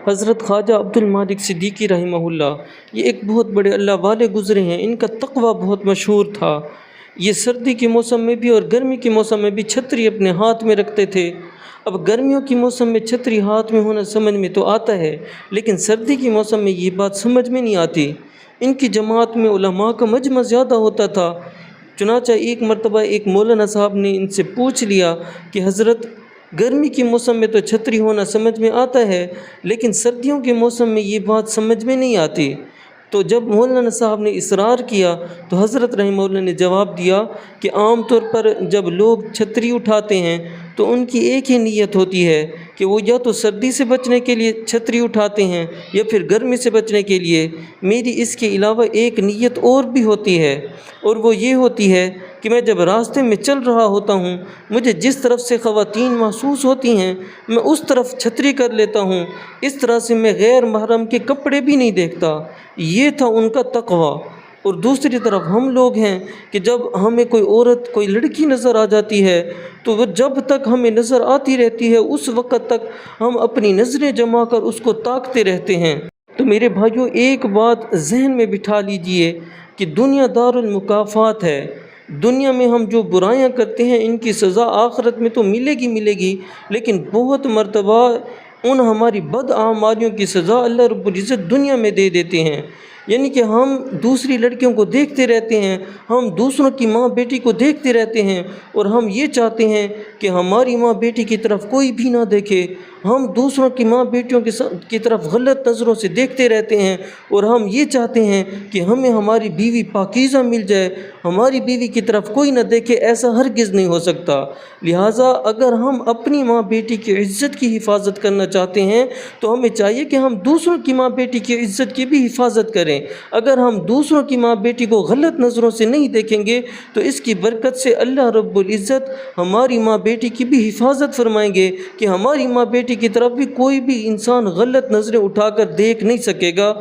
حضرت خواجہ عبد المالک صدیقی رحمہ اللہ، یہ ایک بہت بڑے اللہ والے گزرے ہیں، ان کا تقوی بہت مشہور تھا۔ یہ سردی کے موسم میں بھی اور گرمی کے موسم میں بھی چھتری اپنے ہاتھ میں رکھتے تھے۔ اب گرمیوں کے موسم میں چھتری ہاتھ میں ہونا سمجھ میں تو آتا ہے، لیکن سردی کے موسم میں یہ بات سمجھ میں نہیں آتی۔ ان کی جماعت میں علماء کا مجمع زیادہ ہوتا تھا، چنانچہ ایک مرتبہ ایک مولانا صاحب نے ان سے پوچھ لیا کہ حضرت، گرمی کے موسم میں تو چھتری ہونا سمجھ میں آتا ہے، لیکن سردیوں کے موسم میں یہ بات سمجھ میں نہیں آتی۔ تو جب مولانا صاحب نے اصرار کیا تو حضرت رحمہ اللہ نے جواب دیا کہ عام طور پر جب لوگ چھتری اٹھاتے ہیں تو ان کی ایک ہی نیت ہوتی ہے کہ وہ یا تو سردی سے بچنے کے لیے چھتری اٹھاتے ہیں یا پھر گرمی سے بچنے کے لیے۔ میری اس کے علاوہ ایک نیت اور بھی ہوتی ہے، اور وہ یہ ہوتی ہے کہ میں جب راستے میں چل رہا ہوتا ہوں، مجھے جس طرف سے خواتین محسوس ہوتی ہیں میں اس طرف چھتری کر لیتا ہوں، اس طرح سے میں غیر محرم کے کپڑے بھی نہیں دیکھتا۔ یہ تھا ان کا تقوی۔ اور دوسری طرف ہم لوگ ہیں کہ جب ہمیں کوئی عورت، کوئی لڑکی نظر آ جاتی ہے تو وہ جب تک ہمیں نظر آتی رہتی ہے اس وقت تک ہم اپنی نظریں جما کر اس کو تاکتے رہتے ہیں۔ تو میرے بھائیوں، ایک بات ذہن میں بٹھا لیجئے کہ دنیا دار المکافات ہے۔ دنیا میں ہم جو برائیاں کرتے ہیں ان کی سزا آخرت میں تو ملے گی، لیکن بہت مرتبہ ان ہماری بد اعمالیوں کی سزا اللہ رب العزت دنیا میں دے دیتے ہیں۔ یعنی کہ ہم دوسری لڑکیوں کو دیکھتے رہتے ہیں، ہم دوسروں کی ماں بیٹی کو دیکھتے رہتے ہیں، اور ہم یہ چاہتے ہیں کہ ہماری ماں بیٹی کی طرف کوئی بھی نہ دیکھے۔ ہم دوسروں کی ماں بیٹیوں کی طرف غلط نظروں سے دیکھتے رہتے ہیں، اور ہم یہ چاہتے ہیں کہ ہمیں ہماری بیوی پاکیزہ مل جائے، ہماری بیوی کی طرف کوئی نہ دیکھے۔ ایسا ہرگز نہیں ہو سکتا۔ لہٰذا اگر ہم اپنی ماں بیٹی کی عزت کی حفاظت کرنا چاہتے ہیں تو ہمیں چاہیے کہ ہم دوسروں کی ماں بیٹی کی عزت کی بھی حفاظت کریں۔ اگر ہم دوسروں کی ماں بیٹی کو غلط نظروں سے نہیں دیکھیں گے تو اس کی برکت سے اللہ رب العزت ہماری ماں بیٹی کی بھی حفاظت فرمائیں گے کہ ہماری ماں بیٹی کی طرف بھی کوئی بھی انسان غلط نظریں اٹھا کر دیکھ نہیں سکے گا۔